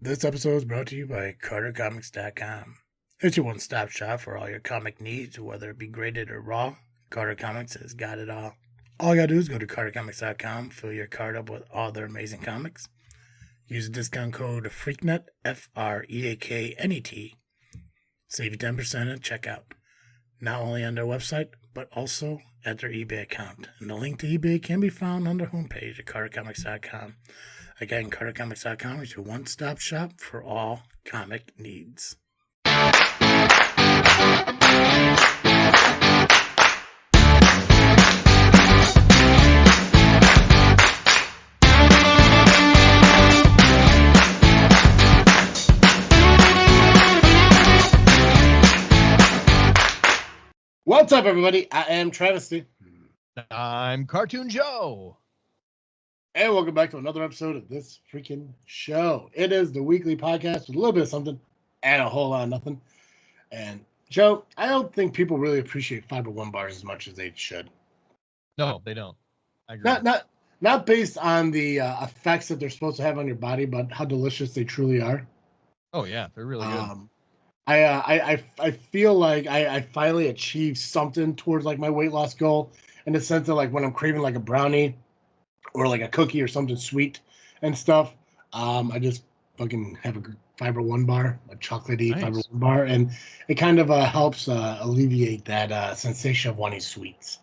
This episode is brought to you by CarterComics.com. It's your one-stop shop for all your comic needs, whether it be graded or raw. Carter Comics has got it all. All you gotta do is go to CarterComics.com, fill your card up with all their amazing comics. Use the discount code FREAKNET, FREAKNET. Save you 10% at checkout. Not only on their website, but also at their eBay account. And the link to eBay can be found on their homepage at CarterComics.com. Again, CarterComics.com is your one-stop shop for all comic needs. What's up, everybody? I am Travesty. I'm Cartoon Joe. And welcome back to another episode of this freaking show. It is the weekly podcast with a little bit of something and a whole lot of nothing. And Joe, I don't think people really appreciate Fiber One bars as much as they should. No, they don't. I agree. Not based on the effects that they're supposed to have on your body, but how delicious they truly are. Oh yeah, they're really good. I feel like I finally achieved something towards like my weight loss goal, in the sense of like when I'm craving like a brownie or like a cookie or something sweet and stuff. I just fucking have a Fiber One bar, a chocolatey Fiber One bar, and it kind of helps alleviate that sensation of wanting sweets.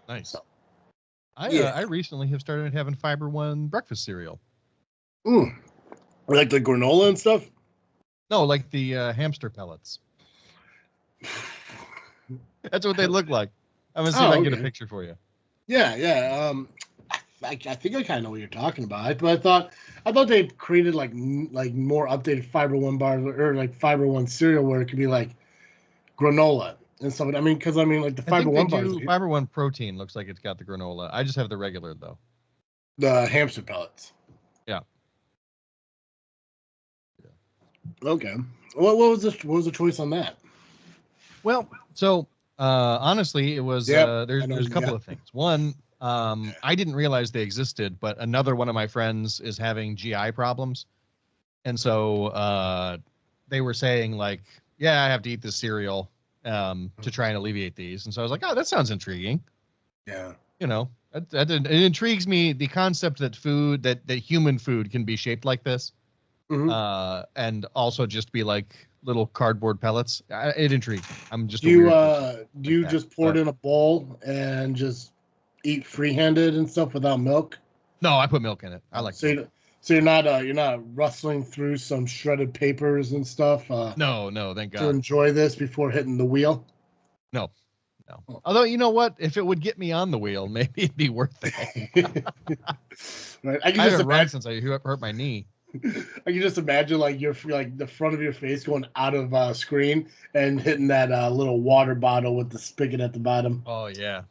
Nice. So, I recently have started having Fiber One breakfast cereal. Like the granola and stuff. No, like the hamster pellets. That's what they look like. I'm gonna see if I can get a picture for you. Yeah. I think I kind of know what you're talking about. I thought they created like more updated Fiber One bars or like Fiber One cereal where it could be like granola and stuff. I mean, because like the Fiber One bars. Fiber One protein looks like it's got the granola. I just have the regular though. The hamster pellets. Yeah. Okay. What was the choice on that? Well, so honestly, it was there's a couple of things. One, I didn't realize they existed, but another one of my friends is having GI problems, and so they were saying like, yeah, I have to eat this cereal to try and alleviate these, and so I was like, oh, that sounds intriguing. Yeah. You know, it intrigues me, the concept that human food can be shaped like this. Mm-hmm. And also just be like little cardboard pellets. It intrigues me. I'm just do you just pour it in a bowl and just eat free-handed and stuff without milk? No, I put milk in it. I like so you're not rustling through some shredded papers and stuff. No, thank God. To enjoy this before hitting the wheel. No. Although, you know what? If it would get me on the wheel, maybe it'd be worth it. Right. I haven't run since I hurt my knee. I can just imagine like the front of your face going out of screen and hitting that little water bottle with the spigot at the bottom. Oh yeah.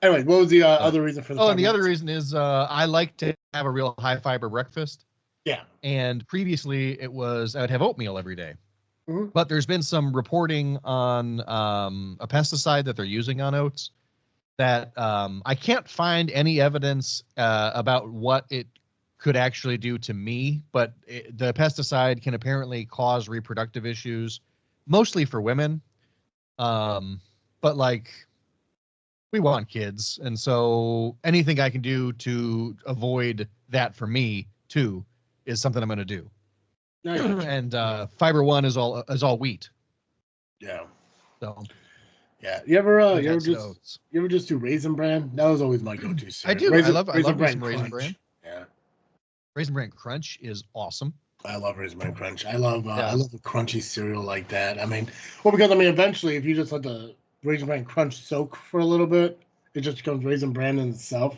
Anyway, what was the other reason for the? Oh, and the other reason is I like to have a real high fiber breakfast. Yeah. And previously I would have oatmeal every day. Mm-hmm. But there's been some reporting on a pesticide that they're using on oats that I can't find any evidence about what it could actually do to me, but the pesticide can apparently cause reproductive issues, mostly for women. But like, we want kids, and so anything I can do to avoid that for me too is something I'm going to do. And Fiber One is all wheat. Yeah. So. Yeah. You ever just do Raisin Bran? That was always my go-to. I do. I love Raisin Bran. Yeah. Raisin Bran Crunch is awesome. I love Raisin Bran Crunch. I love a crunchy cereal like that. I mean, because eventually, if you just let the Raisin Bran Crunch soak for a little bit, it just becomes Raisin Bran in itself.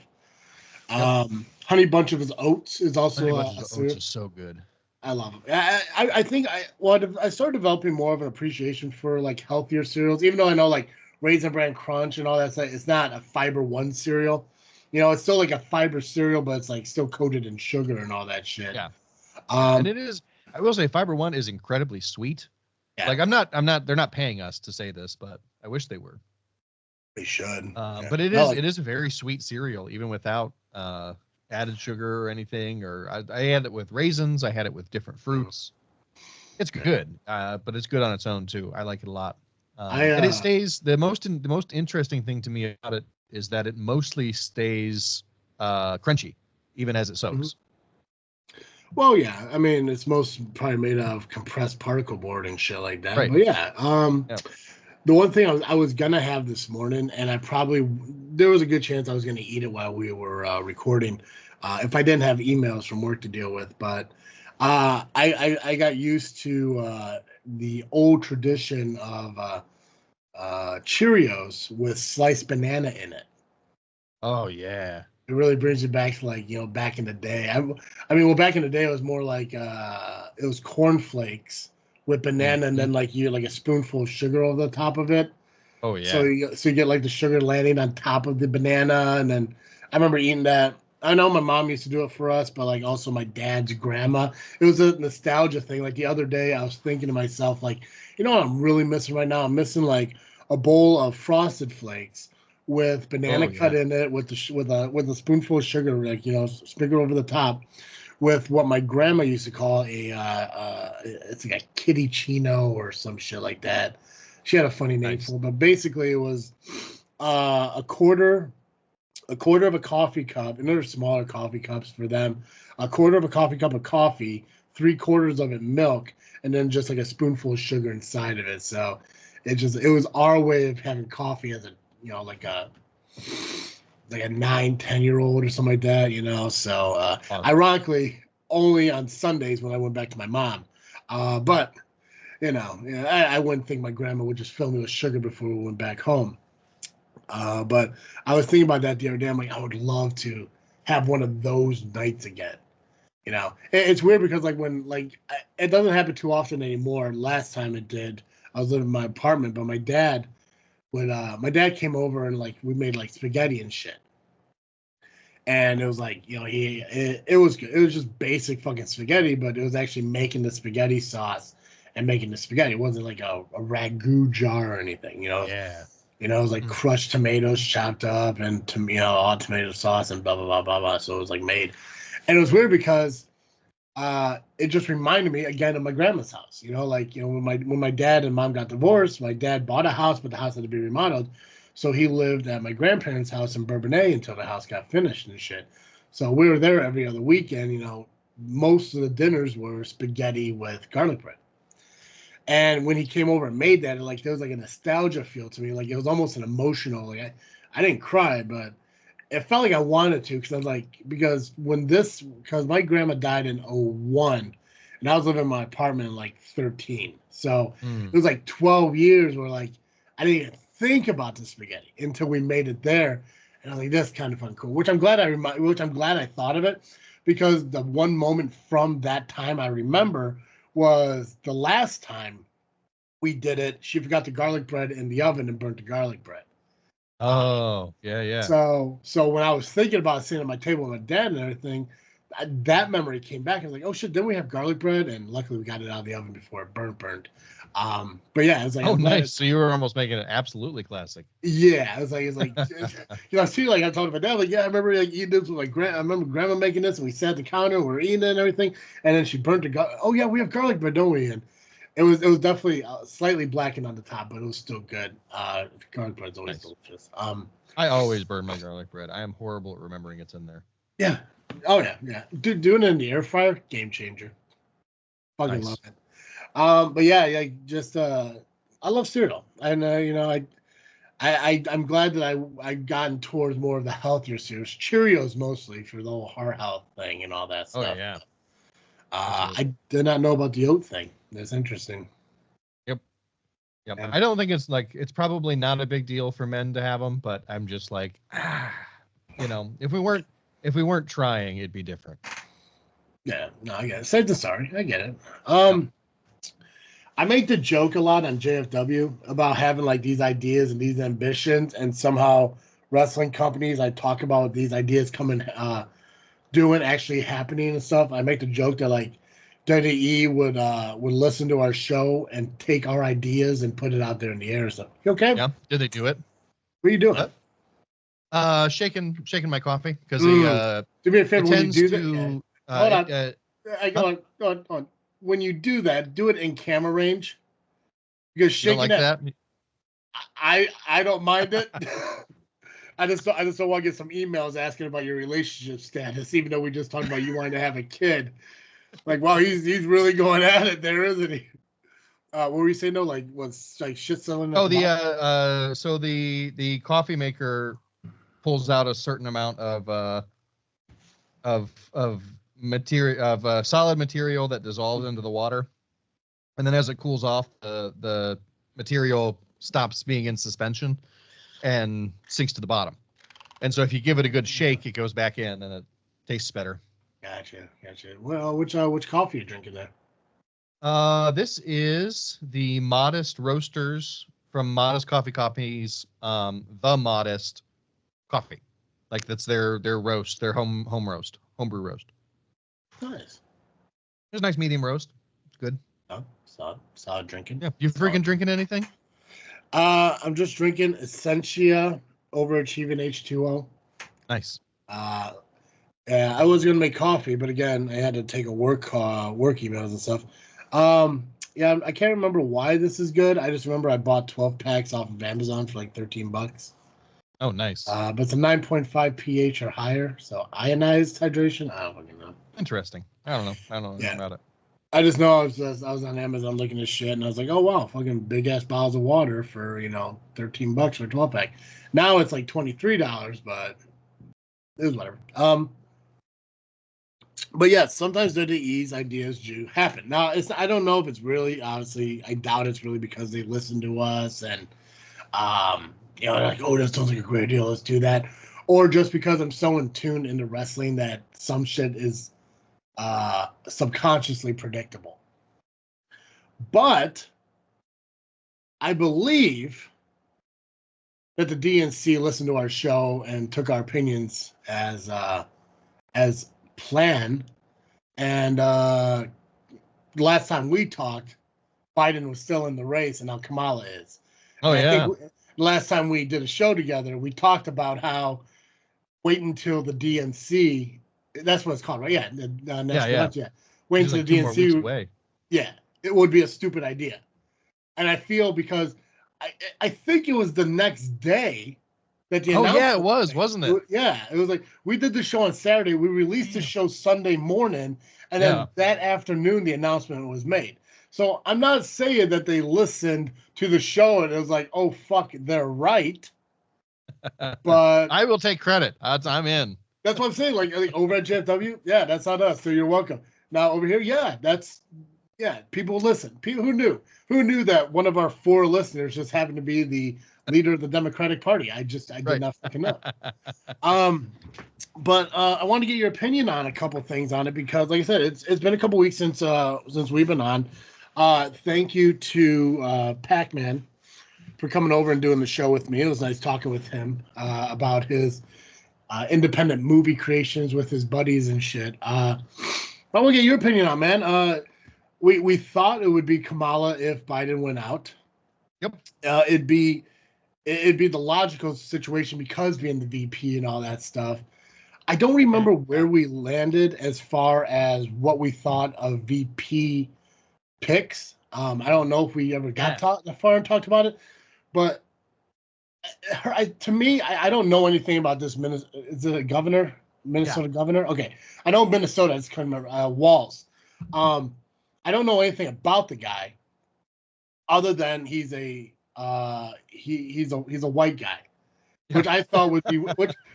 Yep. Honey Bunches of Oats is also Honey Bunches of Oats is so good. I love them. I think I started developing more of an appreciation for like healthier cereals, even though I know like Raisin Bran Crunch and all that stuff. It's not a Fiber One cereal. You know, it's still like a fiber cereal, but it's like still coated in sugar and all that shit. Yeah. And it is. I will say, Fiber One is incredibly sweet. Yeah. Like I'm not. They're not paying us to say this, but I wish they were. They should. But it is a very sweet cereal, even without added sugar or anything, or I had it with raisins. I had it with different fruits. It's good, but it's good on its own too. I like it a lot. And it stays. The most interesting thing to me about it is that it mostly stays crunchy, even as it soaks. Well, yeah. I mean, it's most probably made out of compressed particle board and shit like that. Right. But yeah. The one thing I was gonna have this morning, and there was a good chance I was gonna eat it while we were recording, if I didn't have emails from work to deal with. But I got used to the old tradition of Cheerios with sliced banana in it. Oh yeah. It really brings you back to back in the day. I mean, well, back in the day it was more like it was cornflakes with banana and then like a spoonful of sugar over the top of it. Oh yeah. So you get like the sugar landing on top of the banana, and then I remember eating that. I know my mom used to do it for us, but like also my dad's grandma. It was a nostalgia thing. Like the other day, I was thinking to myself, like, you know what I'm really missing right now? I'm missing like a bowl of Frosted Flakes with banana cut in it, with with a spoonful of sugar, like sprinkle over the top, with what my grandma used to call it's like a kitty chino or some shit like that. She had a funny name for it, but basically it was a quarter of a coffee cup, and there are smaller coffee cups for them. A quarter of a coffee cup of coffee, 3/4 of it milk, and then just like a spoonful of sugar inside of it. So it was our way of having coffee as a like a 9, 10-year-old or something like that. So ironically, only on Sundays when I went back to my mom. But I wouldn't think my grandma would just fill me with sugar before we went back home. But I was thinking about that the other day. I'm like, I would love to have one of those nights again. It's weird because it doesn't happen too often anymore. Last time it did, I was living in my apartment, but my dad came over and like we made like spaghetti and shit. And it was like, it was good. It was just basic fucking spaghetti, but it was actually making the spaghetti sauce and making the spaghetti. It wasn't like a ragu jar or anything, Yeah. It was like crushed tomatoes chopped up and all tomato sauce and blah blah blah blah blah. So it was like made, and it was weird because it just reminded me again of my grandma's house. When my dad and mom got divorced, my dad bought a house, but the house had to be remodeled. So he lived at my grandparents' house in Bourbonnais until the house got finished and shit. So we were there every other weekend. Most of the dinners were spaghetti with garlic bread. And when he came over and made that, there was like a nostalgia feel to me. Like it was almost an emotional. Like I didn't cry, but it felt like I wanted to because my grandma died in 01 and I was living in my apartment in like 13. So it was like 12 years where like I didn't even think about the spaghetti until we made it there. And I was like, that's kind of fun, cool. Which I'm glad I thought of it, because the one moment from that time I remember was the last time we did it. She forgot the garlic bread in the oven and burnt the garlic bread. Oh, yeah. So when I was thinking about sitting at my table with my dad and everything, that memory came back. I was like, oh shit, didn't we have garlic bread? And luckily we got it out of the oven before it burnt. But yeah, it was like, oh, nice. So you were almost making it absolutely classic. Yeah, it's like I see, like I told my dad, like, yeah, I remember like eating this with I remember grandma making this, and we sat at the counter, and we were eating it and everything, and then she burnt the garlic. Oh yeah, we have garlic bread, don't we? And it was definitely slightly blackened on the top, but it was still good. Garlic bread's always delicious. I always burn my garlic bread. I am horrible at remembering it's in there. Yeah. Oh yeah. Doing it in the air fryer, game changer. Fucking love it. But yeah, just I love cereal, and I'm glad that I gotten towards more of the healthier cereals, Cheerios mostly for the whole heart health thing and all that stuff. Oh yeah. I did not know about the oat thing. That's interesting. Yep. Yeah. I don't think it's probably not a big deal for men to have them, but I'm just like, if we weren't trying, it'd be different. Yeah, no, I get it. Safe to sorry, I get it. I make the joke a lot on JFW about having like these ideas and these ambitions, and somehow wrestling companies I talk about these ideas coming, doing actually happening and stuff. I make the joke that like WWE would listen to our show and take our ideas and put it out there in the air. So you okay? Yeah. Did they do it? What are you doing? What? Shaking my coffee because Do me a favor it when you tends do that. to. Hold on. Huh? Go on. When you do that, do it in camera range. Because You don't shaking like it, that? I don't mind it. I just don't want to get some emails asking about your relationship status, even though we just talked about you wanting to have a kid. Like, wow, he's really going at it there, isn't he? What were you saying? No, like was like shit selling at Oh, the bottom? so the coffee maker pulls out a certain amount of material solid material that dissolves into the water, and then as it cools off, the material stops being in suspension and sinks to the bottom. And so if you give it a good shake, it goes back in and it tastes better. Gotcha. Well, which coffee are you drinking there? This is the Modest Roasters from Modest Coffee Company's The Modest Coffee. Like that's their roast, their homebrew roast. Nice. It's a nice medium roast. It's good. Oh, solid drinking. Yeah. You freaking drinking anything? I'm just drinking Essentia Overachieving H2O. Nice. Yeah, I was gonna make coffee, but again, I had to take a work emails and stuff. Yeah, I can't remember why this is good. I just remember I bought 12 packs off of Amazon for like $13. Oh, nice. But it's a 9.5 pH or higher, so ionized hydration. I don't fucking know. Interesting. I don't know anything Yeah. about it. I just know I was on Amazon looking at shit, and I was like, oh wow, fucking big ass bottles of water for $13 for a 12 pack. Now it's like $23, but it was whatever. But yes, sometimes WWE's ideas do happen. Now I don't know if it's really, honestly, I doubt it's really because they listen to us and they're like, oh, that sounds like a great idea, let's do that, or just because I'm so in tune into wrestling that some shit is subconsciously predictable. But I believe that the DNC listened to our show and took our opinions as planned. And last time we talked, Biden was still in the race, and now Kamala is. Oh, And I yeah. think last time we did a show together, we talked about how wait until the DNC. That's what it's called, right? Yeah, the national Yeah. election. Yeah, wait This is until like the 2 more weeks DNC. away. Yeah, it would be a stupid idea. And I feel because I think it was the next day that the Oh, yeah, it announcement was, wasn't it? Yeah, it was like we did the show on Saturday. We released the show Sunday morning, and Yeah. then that afternoon the announcement was made. So I'm not saying that they listened to the show and it was like, oh fuck, they're right. But I will take credit. I'm in. that's what I'm saying. Like over at JFW, yeah, that's not us. So you're welcome. Now over here, yeah, people listen. People who knew that one of our 4 listeners just happened to be the leader of the Democratic Party. I did not fucking know. But I want to get your opinion on a couple things on it because, like I said, it's been a couple weeks since we've been on. Thank you to Pac-Man for coming over and doing the show with me. It was nice talking with him about his independent movie creations with his buddies and shit. I want to get your opinion on, man. We thought it would be Kamala if Biden went out. Yep. It'd be the logical situation because being the VP and all that stuff. I don't remember where we landed as far as what we thought of VP picks. I don't know if we ever got that far and talked about it, but to me, I don't know anything about this. Is it a governor? Minnesota governor? Okay. I know Minnesota. I just couldn't remember. Walls. I don't know anything about the guy other than he's a white guy, which I thought would be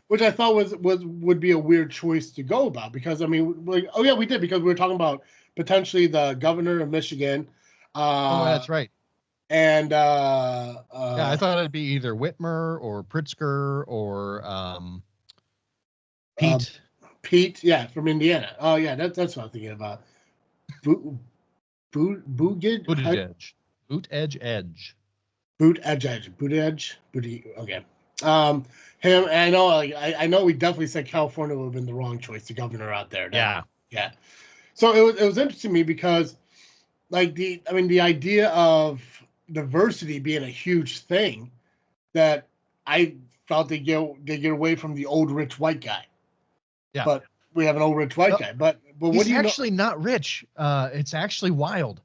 which I thought would be a weird choice to go about because I mean, we did because we were talking about potentially the governor of Michigan. Oh, that's right. And yeah, I thought it'd be either Whitmer or Pritzker or Pete. Pete, yeah, from Indiana. Oh yeah, that's what I'm thinking about. Buttigieg. Okay. Him. And I know. I know. We definitely said California would have been the wrong choice, the governor out there. Yeah. So it was interesting to me because, like the idea of diversity being a huge thing that I felt they get away from the old rich white guy. Yeah. But we have an old rich white guy. But what he's do you actually not rich. It's actually wild.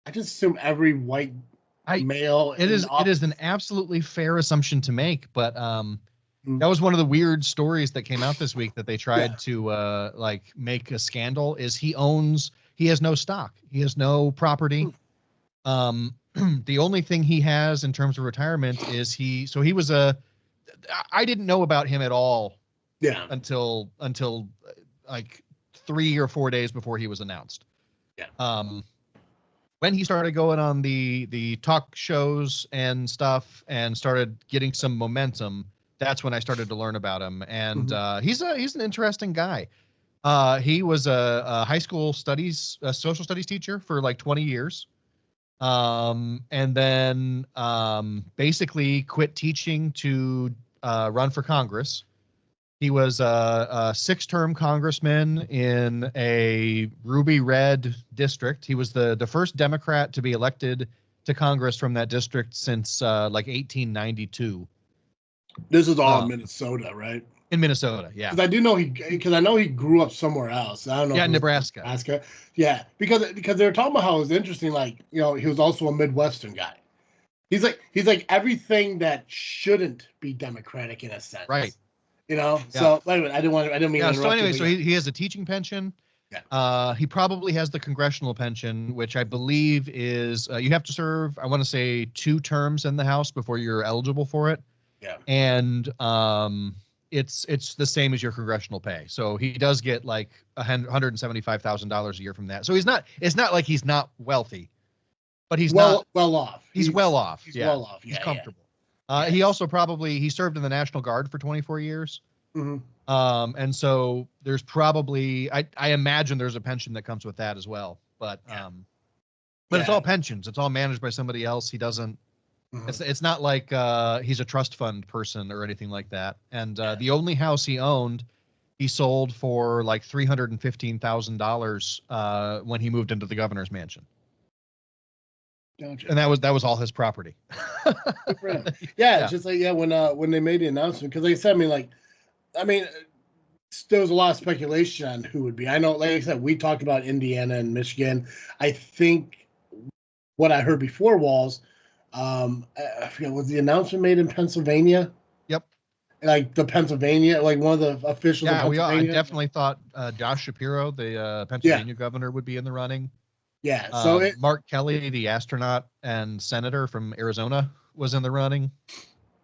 I just assume every white male. It is an absolutely fair assumption to make, but that was one of the weird stories that came out this week that they tried to like make a scandal. Is he has no stock, he has no property. The only thing he has in terms of retirement is he was I didn't know about him at all. Yeah. Until like 3 or 4 days before he was announced. Yeah. When he started going on the talk shows and stuff and started getting some momentum, that's when I started to learn about him. And he's an interesting guy. He was a high school social studies teacher for like 20 years. And then basically quit teaching to run for Congress. He was a 6-term congressman in a ruby red district. He was the first Democrat to be elected to Congress from that district since like 1892. This is all in Minnesota, right? In Minnesota, yeah. Because I know he grew up somewhere else. I don't know. Yeah, Nebraska. Nebraska. Yeah, because they were talking about how it was interesting. Like, he was also a Midwestern guy. He's like everything that shouldn't be Democratic in a sense, right? So anyway, I didn't mean to interrupt. So anyway, he has a teaching pension. Yeah. He probably has the congressional pension, which I believe is you have to serve, I want to say 2 terms in the House before you're eligible for it. Yeah. And it's the same as your congressional pay. So he does get like $175,000 a year from that. So it's not like he's not wealthy, but he's well off. He's well off. He's well off. Yeah, he's comfortable. Yeah. He also he served in the National Guard for 24 years. Mm-hmm. And so there's probably, I imagine there's a pension that comes with that as well, but it's all pensions. It's all managed by somebody else. He doesn't, it's not like, he's a trust fund person or anything like that. And, the only house he owned, he sold for like $315,000, when he moved into the governor's mansion. Gotcha. And that was all his property. It's just like, when they made the announcement, because like I said, there was a lot of speculation on who would be. I know, like I said, we talked about Indiana and Michigan. I think what I heard before was, I forget, was the announcement made in Pennsylvania? Yep. Like the Pennsylvania, like one of the officials. Yeah, I definitely thought Josh Shapiro, the Pennsylvania governor, would be in the running. Yeah. So Mark Kelly, the astronaut and senator from Arizona, was in the running.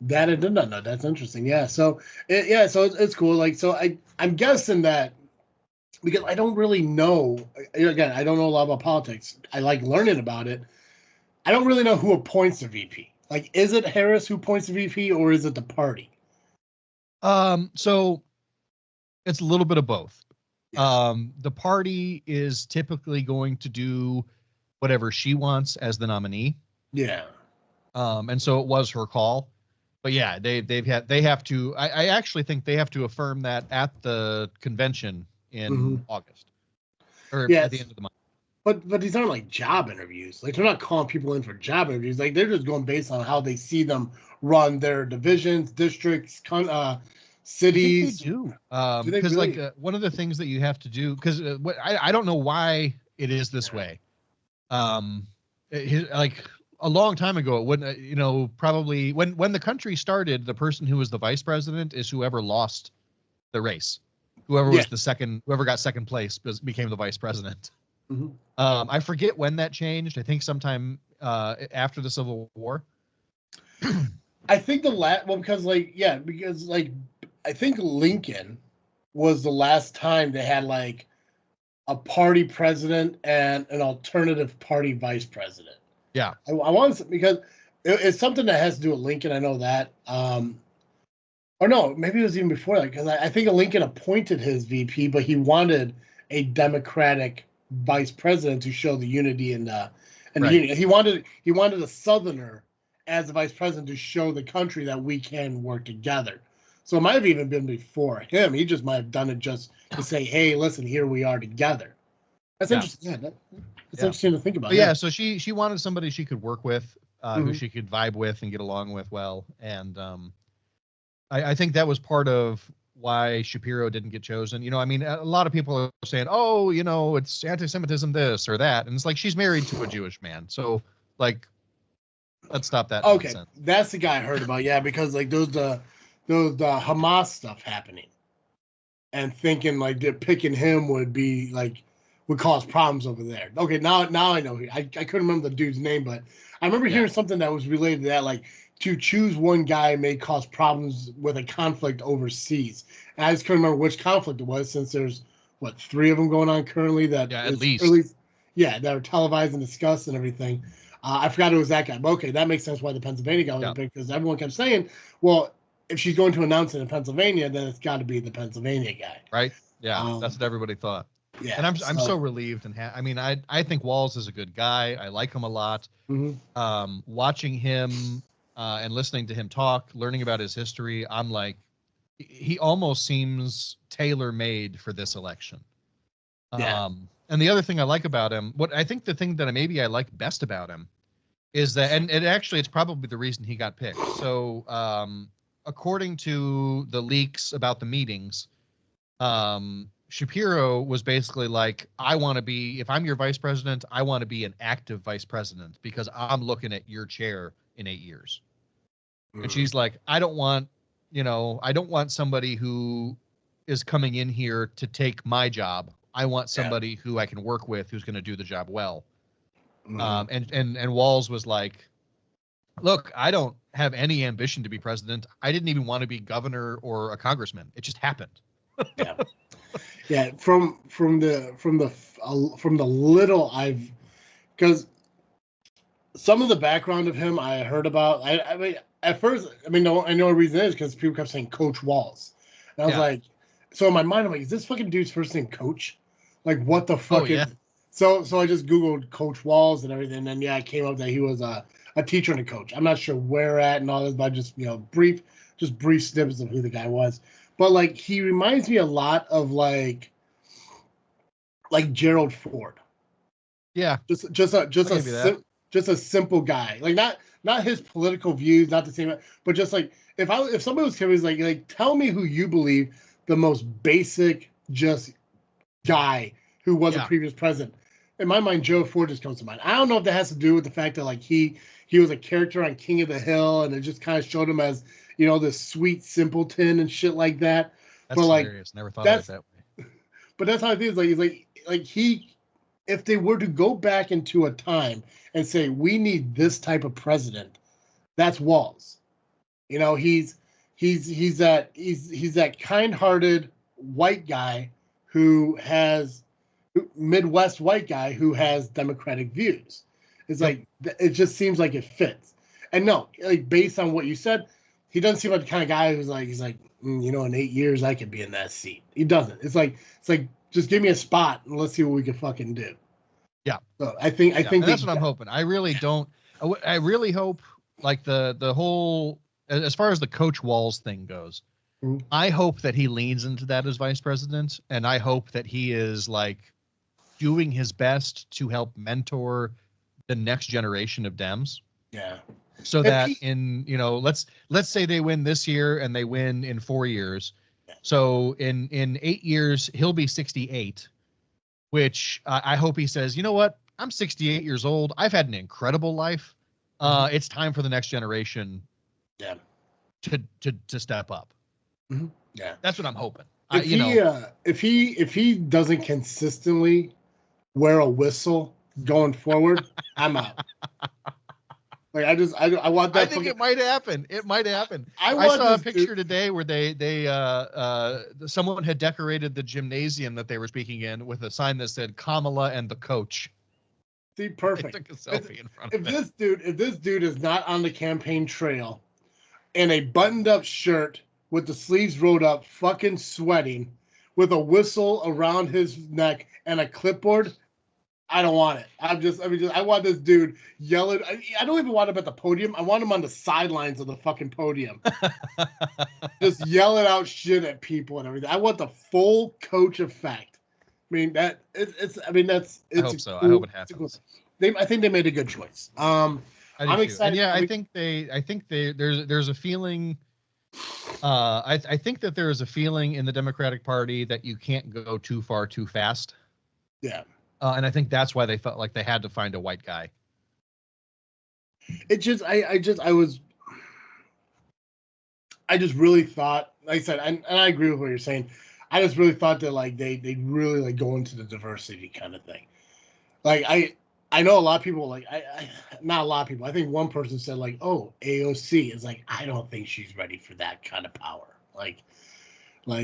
That I did not know. That's interesting. Yeah. So it's cool. Like, so I'm guessing that, because I don't really know. Again, I don't know a lot about politics. I like learning about it. I don't really know who appoints the VP. Like, is it Harris who appoints the VP, or is it the party? So it's a little bit of both. The party is typically going to do whatever she wants as the nominee. Yeah. And so it was her call. But yeah, they have to. I actually think they have to affirm that at the convention in August, or at the end of the month. But these aren't like job interviews. Like, they're not calling people in for job interviews. Like, they're just going based on how they see them run their divisions, districts, cities. They do. Because really? One of the things that you have to do, because I don't know why it is this way. Like a long time ago, it wouldn't. Probably when the country started, the person who was the vice president is whoever lost the race. Whoever was whoever got second place became the vice president. Mm-hmm. I forget when that changed. I think sometime after the Civil War. I think because I think Lincoln was the last time they had like a party president and an alternative party vice president. Yeah, I want to, because it's something that has to do with Lincoln. I know that. Or no, maybe it was even before that, because I think Lincoln appointed his VP, but he wanted a Democratic vice president to show the unity and the unity. He wanted a Southerner as the vice president to show the country that we can work together. So it might have even been before him. He just might have done it just to say, "Hey, listen, here we are together." That's interesting. Yeah, it's interesting to think about. But so she wanted somebody she could work with, who she could vibe with and get along with well, and I think that was part of why Shapiro didn't get chosen. You know, I mean, a lot of people are saying, oh, you know, it's anti-Semitism, this or that. And it's like, she's married to a Jewish man. So, like, let's stop that Okay, nonsense. that's the guy I heard about. Yeah, because like those the Hamas stuff happening, and thinking like they're picking him would cause problems over there. Okay, now I know. I couldn't remember the dude's name, but I remember Yeah. hearing something that was related to that. Like to choose one guy may cause problems with a conflict overseas. And I just couldn't remember which conflict it was, since there's what, three of them going on currently that Yeah, is, least. or at least, yeah, that are televised and discussed and everything. I forgot it was that guy. But okay, that makes sense why the Pennsylvania guy was big, because everyone kept saying, well, if she's going to announce it in Pennsylvania, then it's got to be the Pennsylvania guy. Right. Yeah. That's what everybody thought. Yeah. And I'm so relieved. And I mean, I think Walls is a good guy. I like him a lot. Watching him and listening to him talk, learning about his history, I'm like, he almost seems tailor made for this election. Yeah. And the other thing I like about him, what I think the thing that maybe I like best about him is that, and it's probably the reason he got picked. So, according to the leaks about the meetings, Shapiro was basically like, I want to be, if I'm your vice president, I want to be an active vice president because I'm looking at your chair in 8 years. And she's like, I don't want somebody who is coming in here to take my job. I want somebody who I can work with, who's going to do the job well. And Walls was like, look, I don't have any ambition to be president. I didn't even want to be governor or a congressman. It just happened. Yeah. Yeah. From the little I've, because some of the background of him I heard about, I mean, at first, I mean, I know a reason is because people kept saying Coach Walls. And I was like, so in my mind, I'm like, is this fucking dude's first name Coach? Like, what the fuck is? So I just Googled Coach Walls and everything. And then, yeah, it came up that he was a teacher and a coach. I'm not sure where at and all this, but just, brief snippets of who the guy was. But like, he reminds me a lot of like Gerald Ford. Yeah. Just a simple guy. Like not his political views, not the same, but just like if somebody was curious, like tell me who you believe the most basic just guy who was a previous president. In my mind, Joe Ford just comes to mind. I don't know if that has to do with the fact that like he was a character on King of the Hill, and it just kind of showed him as this sweet simpleton and shit like that. That's hilarious. Never thought of it that way. But that's how it is. Like he, if they were to go back into a time and say we need this type of president, that's Walls. He's that kind-hearted white guy Midwest white guy who has democratic views. It's like it just seems like it fits. And no, like based on what you said, he doesn't seem like the kind of guy he's like, in 8 years I could be in that seat. He doesn't. It's like just give me a spot and let's see what we can fucking do. Yeah. So I think that's what I'm hoping. I really don't. I really hope like the whole, as far as the Coach Walls thing goes, I hope that he leans into that as vice president, and I hope that he is like doing his best to help mentor the next generation of Dems. Yeah. So that let's say they win this year and they win in 4 years. So in 8 years, he'll be 68, which I hope he says, you know what? I'm 68 years old. I've had an incredible life. It's time for the next generation to step up. Yeah. That's what I'm hoping. If he doesn't consistently wear a whistle going forward, I'm out. Like I want that. I think it might happen. It might happen. I saw a picture today where someone had decorated the gymnasium that they were speaking in with a sign that said Kamala and the coach. See, perfect. They took a selfie in front of it. If this dude is not on the campaign trail in a buttoned up shirt with the sleeves rolled up, fucking sweating, with a whistle around his neck and a clipboard, I don't want it. I want this dude yelling. I don't even want him at the podium. I want him on the sidelines of the fucking podium. Just yelling out shit at people and everything. I want the full coach effect. I mean, I hope so. I hope it happens. I think they made a good choice. I'm excited. And I think there's a feeling I think that there is a feeling in the Democratic Party that you can't go too far too fast. Yeah. And I think that's why they felt like they had to find a white guy. It just, I just really thought, like I said, and I agree with what you're saying. I just really thought that like they really like go into the diversity kind of thing. Like I know a lot of people like I not a lot of people. I think one person said like, oh, AOC is like, I don't think she's ready for that kind of power.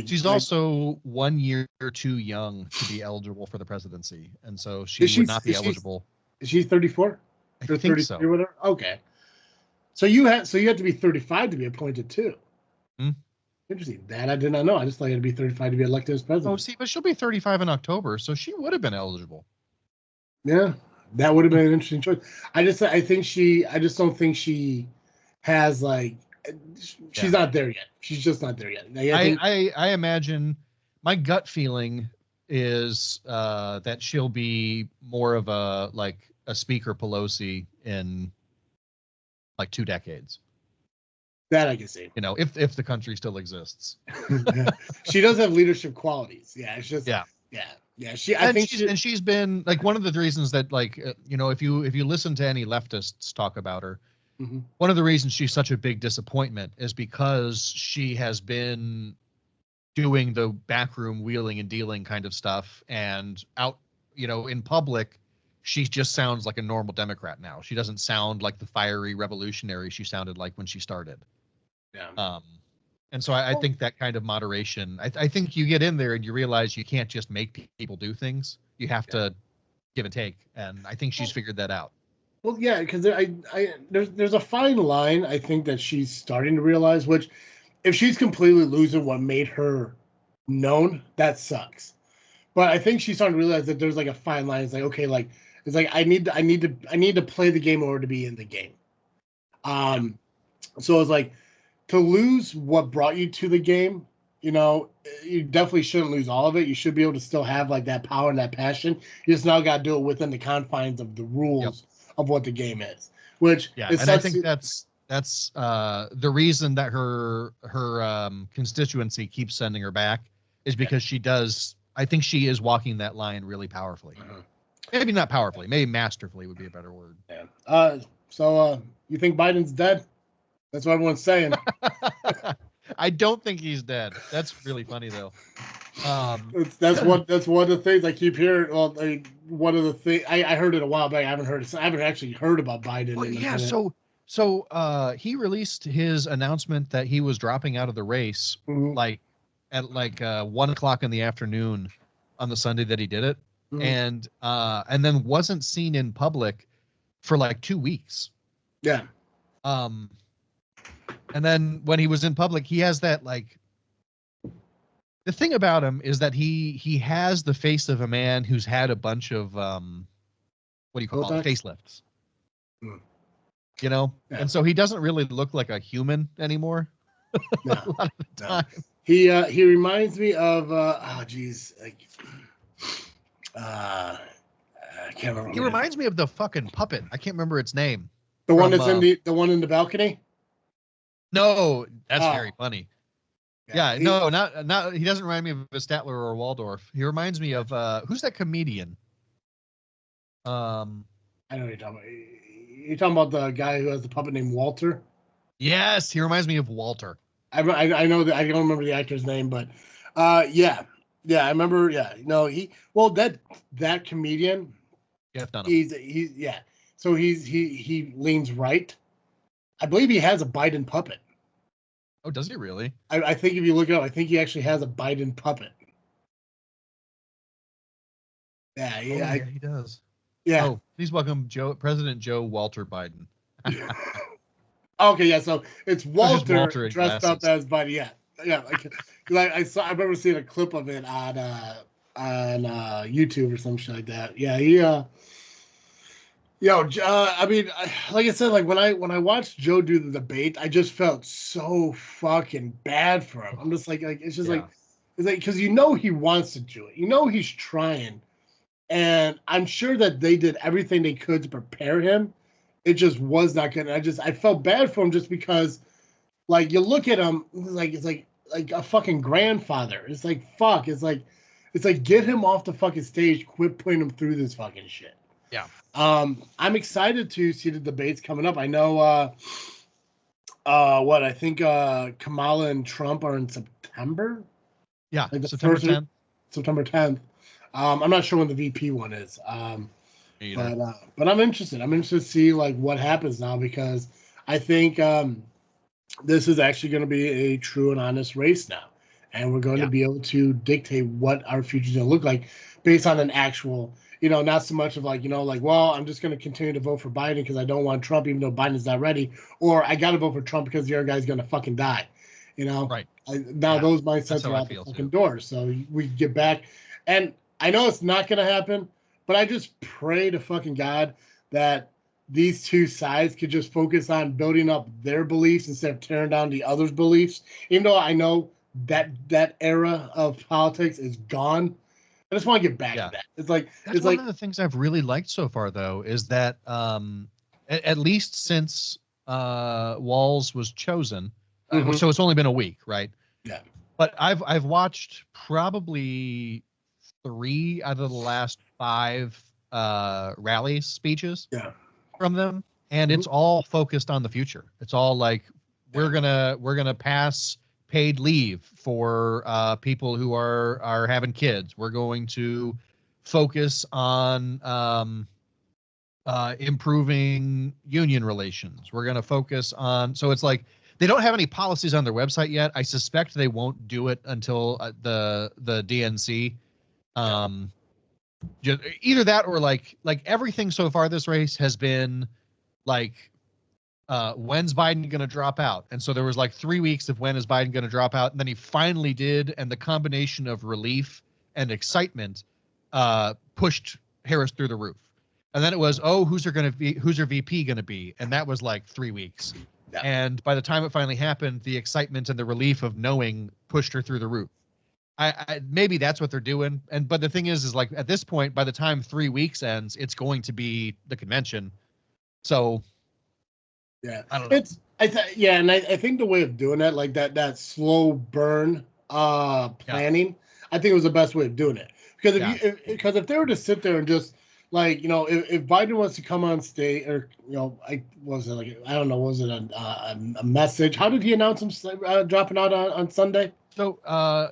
She's Like also 1 year too young to be eligible for the presidency, and so she is she would not be is she eligible. is she 34 I or think 33 so. or whatever? Okay. So you had to be 35 to be appointed too. Hmm? Interesting. That I did not know. I just thought you had to be 35 to be elected as Oh, president. see, but she'll be 35 in October, so she would have been eligible. Yeah, that would have been an interesting choice. I just don't think she has like she's Yeah. not there yet. She's just not there yet. Like, I think I imagine my gut feeling is that she'll be more of a Speaker Pelosi in like 2 decades. that I can see. You know, if the country still exists. She does have leadership qualities. Yeah, it's just Yeah. yeah. She's been like one of the reasons that if you listen to any leftists talk about her, Mhm. one of the reasons she's such a big disappointment is because she has been doing the backroom wheeling and dealing kind of stuff, and out in public she just sounds like a normal Democrat now. She doesn't sound like the fiery revolutionary she sounded like when she started. Yeah. And so I think that kind of moderation, I think you get in there and you realize you can't just make people do things. You have to give and take. And I think she's figured that out. Well, yeah, because there's a fine line I think that she's starting to realize, which if she's completely losing what made her known, that sucks. But I think she's starting to realize that there's like a fine line. It's like, okay, like it's like I need to play the game in order to be in the game. Um, so it's like to lose what brought you to the game. You know, you definitely shouldn't lose all of it. You should be able to still have like that power and that passion. You just now got to do it within the confines of the Yep. rules of what the game is. Which Yeah. it And I sucks. think that's the reason that her constituency keeps sending her back is Yeah. because I think she is walking that line really powerfully. Maybe not powerfully, maybe masterfully would be a better word. Yeah. You think Biden's dead? That's what everyone's saying. I don't think he's dead. That's really funny though. That's one of the things I keep hearing. Well, one of the things I heard it a while back. I haven't heard it. I haven't actually heard about Biden Well, in a yeah. minute. So he released his announcement that he was dropping out of the race, Mhm. like at 1 o'clock in the afternoon on the Sunday that he did it, Mhm. and then wasn't seen in public for like 2 weeks. Yeah. Um, and then when he was in public, he has that like. The thing about him is that he has the face of a man who's had a bunch of what do you call it, Botox? facelifts. Mm. Yeah. And so he doesn't really look like a human anymore. No. A lot of the No. time. He reminds me of oh geez, like I can't remember. He reminds me of the fucking puppet. I can't remember its name. The one From that's in the one in the balcony. no, that's Oh, very funny. yeah. Yeah, no, not. He doesn't remind me of a Statler or a Waldorf. He reminds me of who's that comedian? I know what you're talking about. You're talking about the guy who has the puppet named Walter. Yes, he reminds me of Walter. I know that I don't remember the actor's name, but yeah, I remember. Yeah, no, that comedian. Jeff Dunham. He's yeah. So he leans right. I believe he has a Biden puppet. Oh, does he really? I think if you look it up, I think he actually has a Biden puppet. Yeah, Yeah, he does. yeah. Oh, please welcome President Joe Walter Biden. Okay, yeah. So it's So just Walter Walter in dressed up glasses. as Biden. Yeah, yeah. Because I remember seeing a clip of it on YouTube or some shit like that. Yeah, I mean, like I said, like when I watched Joe do the debate, I just felt so fucking bad for him. I'm just like it's just Yeah. it's like because he wants to do it, he's trying, and I'm sure that they did everything they could to prepare him. It just was not good. I felt bad for him just because Like you look at him, it's like a fucking grandfather. It's like fuck. It's like get him off the fucking stage. Quit putting him through this fucking shit. Yeah. I'm excited to see the debates coming up. I know what I think Kamala and Trump are in September. Yeah. Like the September first 10th. September 10th. I'm not sure when the VP one is. But I'm interested. I'm interested to see like what happens now because I think this is actually going to be a true and honest race now, and we're going to Yeah. be able to dictate what our future is going to look like based on an actual, not so much of like, well, I'm just going to continue to vote for Biden because I don't want Trump, even though Biden's not ready, or I got to vote for Trump because the other guy's going to fucking die. Right. Now Yeah. those That's mindsets how are I out the feel fucking too. door. So we get back, and I know it's not going to happen, but I just pray to fucking God that these two sides could just focus on building up their beliefs instead of tearing down the other's beliefs. Even though I know that era of politics is gone, I just want to get back to Yeah. that. It's like That's it's one like of the things I've really liked so far, though, is that at least since Walls was chosen, mhm, so it's only been a week, right? yeah, But I've watched probably 3 out of the last 5 rally speeches yeah, from them, and mhm, it's all focused on the future. It's all like yeah, we're gonna pass paid leave for people who are having kids. We're going to focus on improving union relations. We're going to focus on, so it's like they don't have any policies on their website yet. I suspect they won't do it until the DNC. yeah, Um, just either that or like everything so far this race has been like when's Biden going to drop out? And so there was like 3 weeks of when is Biden going to drop out, and then he finally did, and the combination of relief and excitement pushed Harris through the roof. And then it was, oh, who's her VP going to be? And that was like 3 weeks. yeah. And by the time it finally happened, the excitement and the relief of knowing pushed her through the roof. Maybe that's what they're doing. But the thing is like at this point, by the time 3 weeks ends, it's going to be the convention. So Yeah, I don't know. I think the way of doing that, like that slow burn Yeah. planning, I think it was the best way of doing it. Because Yeah. if they were to sit there and just like if Biden wants to come on stage or I was it like I don't know was it a message? How did he announce him dropping out on Sunday? So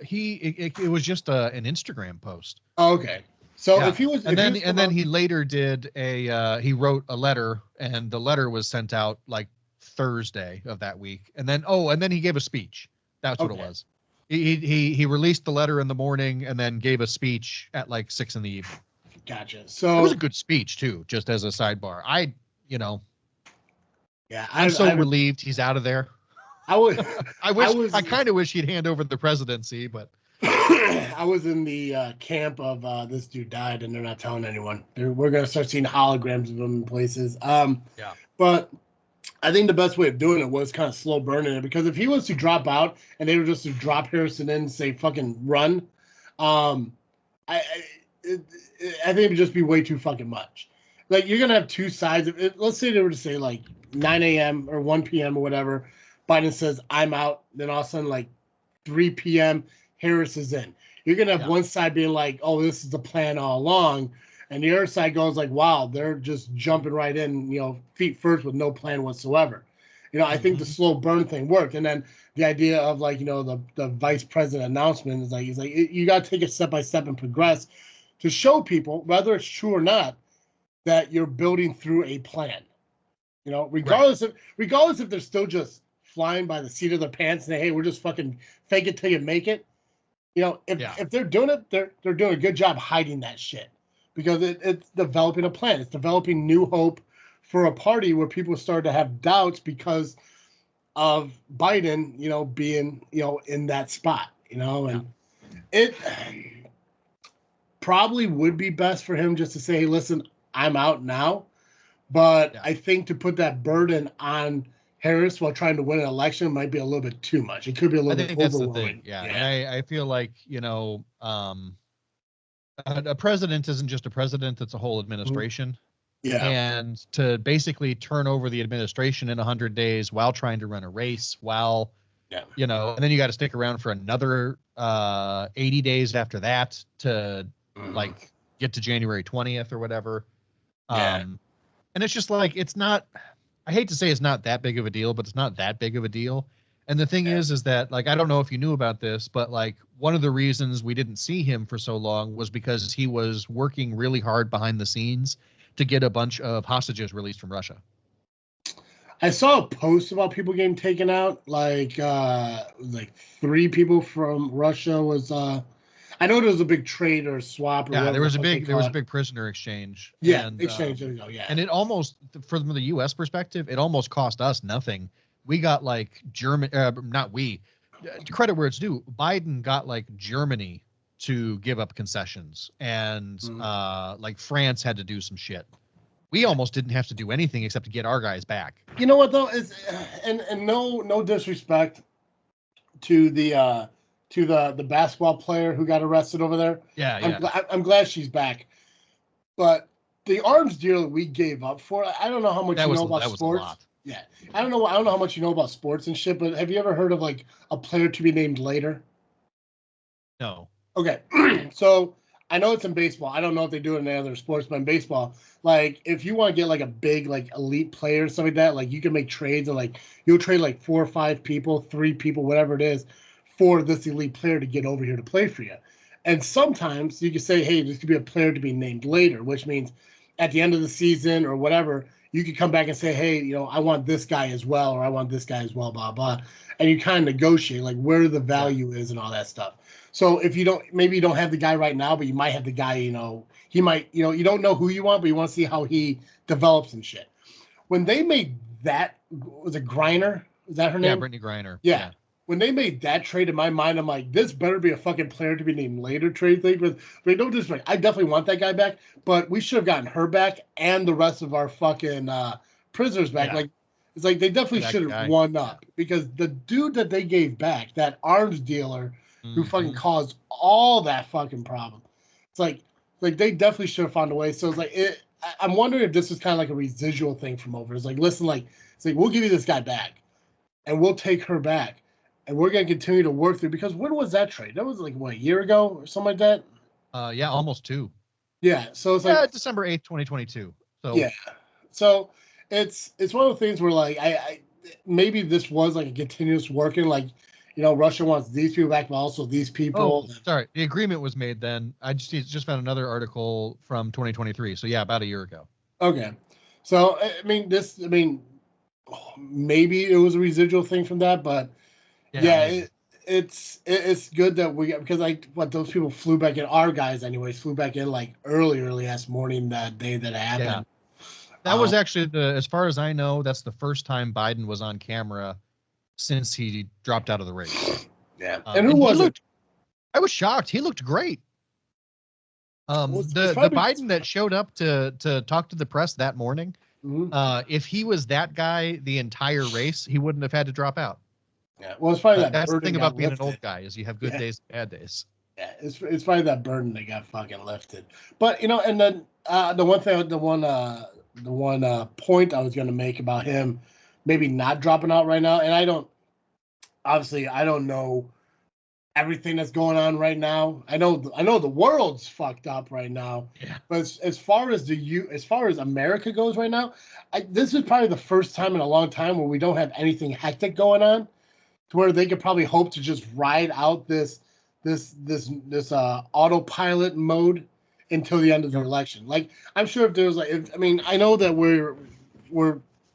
it was just an Instagram post. Oh, okay, so Yeah. And if he then was come he on, later did he wrote a letter, and the letter was sent out like Thursday of that week. And then he gave a speech. That's what it okay, was. He released the letter in the morning and then gave a speech at like 6 in the evening. gotcha. It was a So good speech too, just as a sidebar. You know, yeah, I'm so relieved he's out of there. I would I I was kind of wish he'd hand over the presidency, but I was in the camp of this dude died, and they're not telling anyone. We're gonna start seeing holograms of him in places. yeah. But I think the best way of doing it was kind of slow burning it because if he was to drop out and they were just to drop Harrison in and say fucking run, um, it, I think it would just be way too fucking much. Like you're gonna have two sides of it. Let's say they were to say like 9 a.m. or 1 p.m. or whatever. Biden says I'm out. Then all of a sudden like 3 p.m. Harris is in. You're gonna have Yeah. one side being like, "Oh, this is the plan all along," and the other side goes like, "Wow, they're just jumping right in, feet first with no plan whatsoever." I think the Mhm. slow burn thing worked, and then the idea of like the vice president announcement is like you got to take it step by step and progress to show people whether it's true or not that you're building through a plan. Right. Regardless if they're still just flying by the seat of their pants and hey, we're just fucking fake it till you make it. Yeah. If they're doing it, they're doing a good job hiding that shit because it's developing a plan. It's developing new hope for a party where people start to have doubts because of Biden, being in that spot, Yeah. and it probably would be best for him just to say, hey, listen, I'm out now. But Yeah. I think to put that burden on Harris while trying to win an election might be a little bit too much. It could be a I little bit think that's the thing. overwhelming. Yeah. And Yeah. I feel like, a president isn't just a president, it's a whole Mhm. administration. Yeah. and to basically turn over the administration in 100 days while trying to run a race, while Yeah. and then you got to stick around for another 80 days after that to like get to January 20th or whatever. Yeah. And it's just like, it's not, I hate to say it's not that big of a deal, but it's not that big of a deal. And the thing is that, like, I don't know if you knew about this, but like one of the reasons we didn't see him for so long was because he was working really hard behind the scenes to get a bunch of hostages released from Russia. I saw a post about people getting taken out. Like 3 people from Russia was. I know there was a big trade or swap or Yeah, whatever there the was a fuck they big call it. prisoner exchange. Yeah, exchange. There you go. Yeah. And it almost, from the U.S. perspective, it almost cost us nothing. We got like not we, credit where it's due. Biden got like Germany to give up concessions, and like France had to do some shit. We almost didn't have to do anything except to get our guys back. You know what though is, and no disrespect to the basketball player who got arrested over there. Yeah. I'm glad she's back, but the arms deal that we gave up for, I don't know how much you know about that was a sports. lot. Yeah, I don't know how much you know about sports and shit. But have you ever heard of like a player to be named later? No. Okay, so I know it's in baseball. I don't know if they do it in any other sports, but in baseball, like if you want to get like a big like elite player or something like that, like you can make trades and like you'll trade like 4 or 5 people, 3 people, whatever it is, for this elite player to get over here to play for you. And sometimes you can say, hey, this could be a player to be named later, which means at the end of the season or whatever, you could come back and say, hey, I want this guy as well, or I want this guy as well, blah, blah. And you kind of negotiate like where the value is and all that stuff. So if maybe you don't have the guy right now, but you might have the guy, he might, you don't know who you want, but you want to see how he develops and shit. When they made that, was it Griner? Is that her name? Yeah, Brittany Griner. Yeah. When they made that trade, in my mind, I'm like, this better be a fucking player to be named later trade thing. But no disrespect, I definitely want that guy back, but we should have gotten her back and the rest of our fucking prisoners back. Yeah. Like, it's like they definitely should have won up because the dude that they gave back, that arms dealer who fucking caused all that fucking problem. It's like they definitely should have found a way. So it's like I'm wondering if this was kind of like a residual thing from over. It's like, listen, like it's like we'll give you this guy back, and we'll take her back, and we're gonna continue to work through. Because when was that trade? That was like what, a year ago or something like that. Yeah, almost 2. Yeah, so it's like December 8th, 2022. So yeah, so it's one of the things where like I maybe this was like a continuous working like. Russia wants these people back, but also these people. Oh, sorry. The agreement was made then. I just found another article from 2023. So yeah, about a year ago. Okay. So maybe it was a residual thing from that, but it's good that because those people flew back in, our guys anyways flew back in like early ass morning that day that it happened. That was actually as far as I know, that's the first time Biden was on camera since he dropped out of the race. Yeah. And who was it? I was shocked. He looked great. The Biden that showed up to talk to the press that morning, if he was that guy the entire race, he wouldn't have had to drop out. Yeah, well, it's probably that's the thing about being an old guy is you have good days and bad days. Yeah, it's probably that burden that got fucking lifted. But and then the one point I was going to make about him maybe not dropping out right now, and I don't know everything that's going on right now. I know the world's fucked up right now. Yeah. But as far as America goes right now, this is probably the first time in a long time where we don't have anything hectic going on, to where they could probably hope to just ride out this autopilot mode until the end of the election. Like I'm sure if there's I know that we're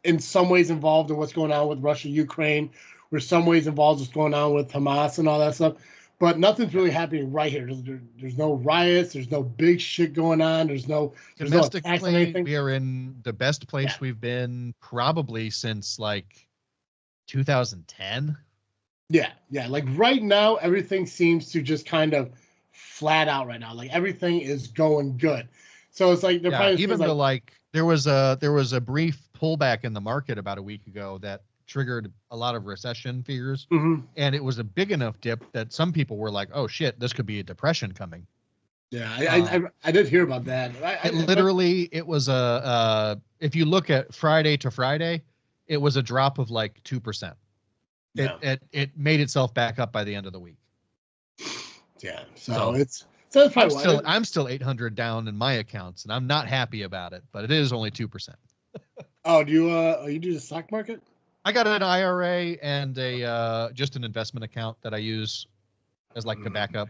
in some ways involved in what's going on with Russia, Ukraine. We're some ways involved in what's going on with Hamas and all that stuff. But nothing's really happening right here. There's no riots. There's no big shit going on. There's no attacks on anything. We are in the best place we've been probably since like 2010. Yeah. Like right now, everything seems to just kind of flat out right now. Like everything is going good. So it's like there was a brief pullback in the market about a week ago that triggered a lot of recession fears, and it was a big enough dip that some people were like, "Oh shit, this could be a depression coming." Yeah, Um, I did hear about that. it was if you look at Friday to Friday, it was a drop of like 2%. Yeah, It made itself back up by the end of the week. yeah. So So that's probably why. I'm still 800 down in my accounts, and I'm not happy about it. But it is only 2%. Oh, do you do the stock market? I got an IRA and a just an investment account that I use as like a backup.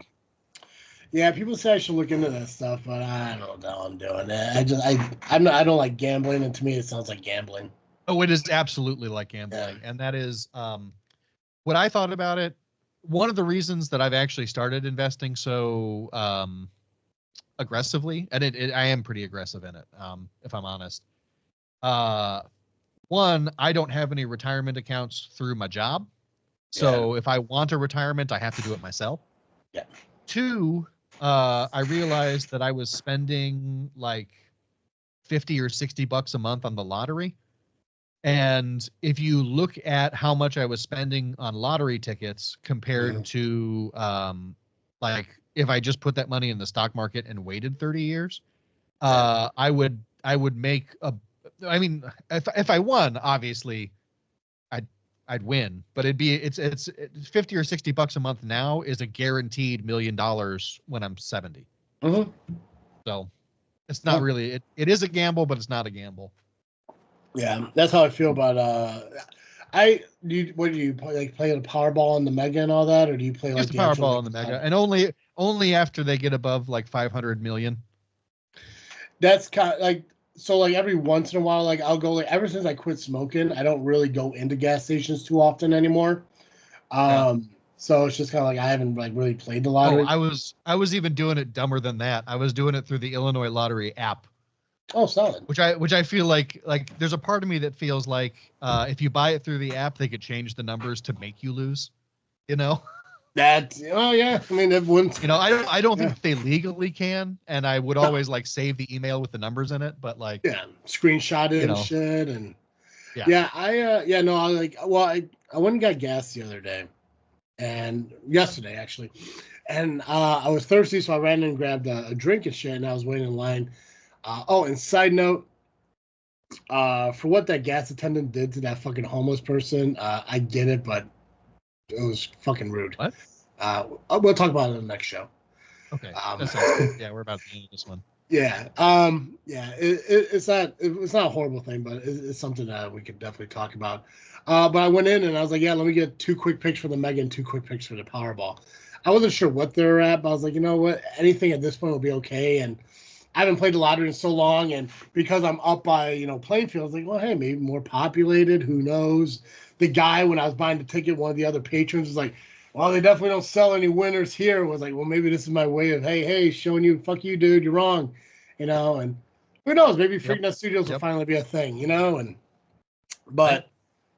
Yeah, people say I should look into that stuff, but I don't know. I'm doing it. I don't like gambling, and to me, it sounds like gambling. Oh, it is absolutely like Yeah. gambling, and that is what I thought about it. One of the reasons that I've actually started investing so aggressively, and I am pretty aggressive in it, if I'm honest. Uh, One, I don't have any retirement accounts through my job. Yeah. So if I want a retirement, I have to do it myself. Yeah. Two, I realized that I was spending like 50 or 60 bucks a month on the lottery. And if you look at how much I was spending on lottery tickets compared to like if I just put that money in the stock market and waited 30 years, I would make a I mean if I won, obviously I'd win, but it's 50 or 60 bucks a month now is a guaranteed $1 million when I'm 70. Mm-hmm. So it's not really it is a gamble, but it's not a gamble. Yeah, that's how I feel about what do you play, like play the Powerball and the Mega and all that, or do you play like Just the the actual Powerball like and the lotto? Mega, and only after they get above like 500 million. That's kind of like so like every once in a while, like I'll go like ever since I quit smoking, I don't really go into gas stations too often anymore. Yeah. So it's just kind of like I haven't like really played the Oh, lottery. I was even doing it dumber than that. I was doing it through the Illinois Lottery app, Oh, solid. which I feel like there's a part of me that feels like if you buy it through the app, they could change the numbers to make you lose. You know, That oh yeah, I mean it wouldn't. I don't Yeah, think they legally can, and I would no, always like save the email with the numbers in it. But like, yeah, screenshot it you and know, shit, and yeah, yeah, yeah no, I like well I went and got gas the other day, and yesterday actually, and I was thirsty, so I ran in and grabbed a drink and shit, and I was waiting in line. Oh, and side note, for what that gas attendant did to that fucking homeless person, I get it, but it was fucking rude. what? We'll talk about it in the next show. Okay, Um, that sounds good. Yeah, we're about to end this one. yeah, yeah, it's not a horrible thing, but it's something that we could definitely talk about. But I went in and I was like, yeah, let me get two quick picks for the Mega and two quick picks for the Powerball. I wasn't sure what they were at, but I was like, you know what, anything at this point will be okay. And I haven't played the lottery in so long, and because I'm up by Plainfield, I was like, well, hey, maybe more populated. Who knows? The guy when I was buying the ticket, one of the other patrons was like, well, they definitely don't sell any winners here. Was like, well, maybe this is my way of, hey, showing you, fuck you, dude, you're wrong, And who knows? Maybe Yep, Freakin' Studios will yep. finally be a thing, And Right. but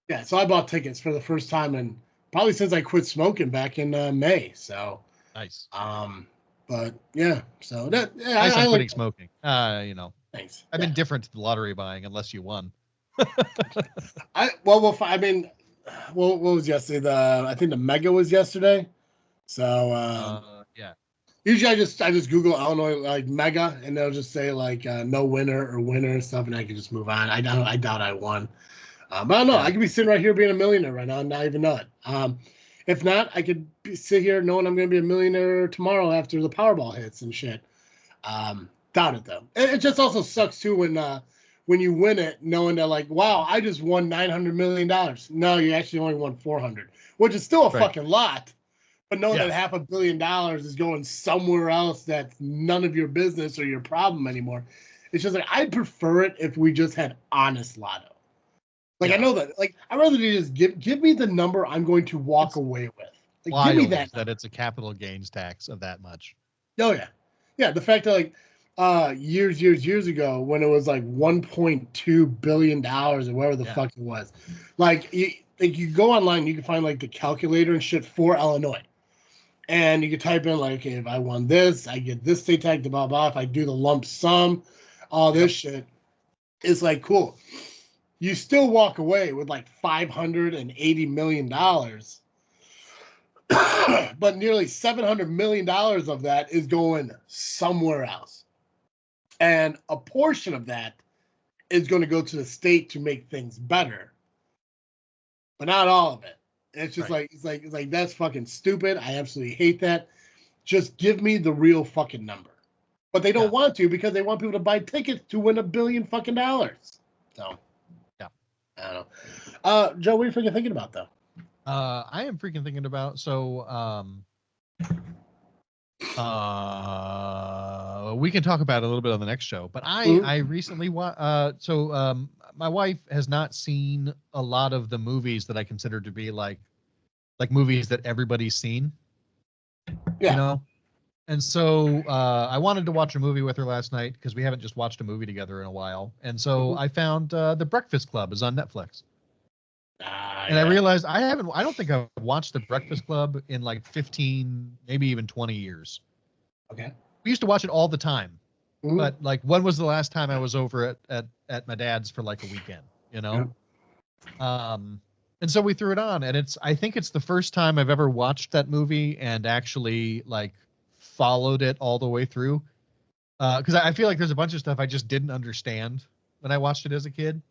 yeah, so I bought tickets for the first time and probably since I quit smoking back in May. So, Nice. um, but yeah, so that yeah, Nice I on like. quitting smoking. Thanks. I'm Yeah, indifferent to the lottery buying unless you won. I mean, what was yesterday? I think the Mega was yesterday. So Yeah. usually I just Google Illinois like Mega and they'll just say like no winner or winner and stuff, and I can just move on. I doubt I won. But I don't know. Yeah. I could be sitting right here being a millionaire right now and not even know it. If not, I could sit here knowing I'm going to be a millionaire tomorrow after the Powerball hits and shit. Doubt it though. It just also sucks too when you win it, knowing that like, wow, I just won $900 million. No, you actually only won 400, which is still a Right. fucking lot. But knowing that Yes. $500 million is going somewhere else that's none of your business or your problem anymore, it's just like I'd prefer it if we just had honest lotto. Like I Yeah. know that, like I'd rather you just give me the number I'm going to walk It's away with. Like give me wild that that number. it's a capital gains tax of that much. Oh yeah, yeah. The fact that like years ago when it was like $1.2 billion or whatever the Yeah. fuck it was, like you go online, you can find like the calculator and shit for Illinois, and you can type in like, okay, if I won this, I get this state tax, blah blah. If I do the lump sum, all this Yep. shit, it's like cool. You still walk away with like $580 million. but nearly $700 million of that is going somewhere else. And a portion of that is going to go to the state to make things better, but not all of it. It's just Right. it's like that's fucking stupid. I absolutely hate that. Just give me the real fucking number. But they don't want to because they want people to buy tickets to win $1 billion fucking dollars. So, Yeah. I don't know. Joe, what are you freaking thinking about though? I am freaking thinking about we can talk about it a little bit on the next show, but I recently my wife has not seen a lot of the movies that I consider to be like movies that everybody's seen. Yeah. You know? And so I wanted to watch a movie with her last night because we haven't just watched a movie together in a while. And so I found The Breakfast Club is on Netflix. And I realized I don't think I've watched The Breakfast Club in like 15, maybe even 20 years. Okay. We used to watch it all the time. But like, when was the last time I was over at my dad's for like a weekend, you know? And so we threw it on, and I think it's the first time I've ever watched that movie and actually like followed it all the way through. Because I feel like there's a bunch of stuff I just didn't understand when I watched it as a kid.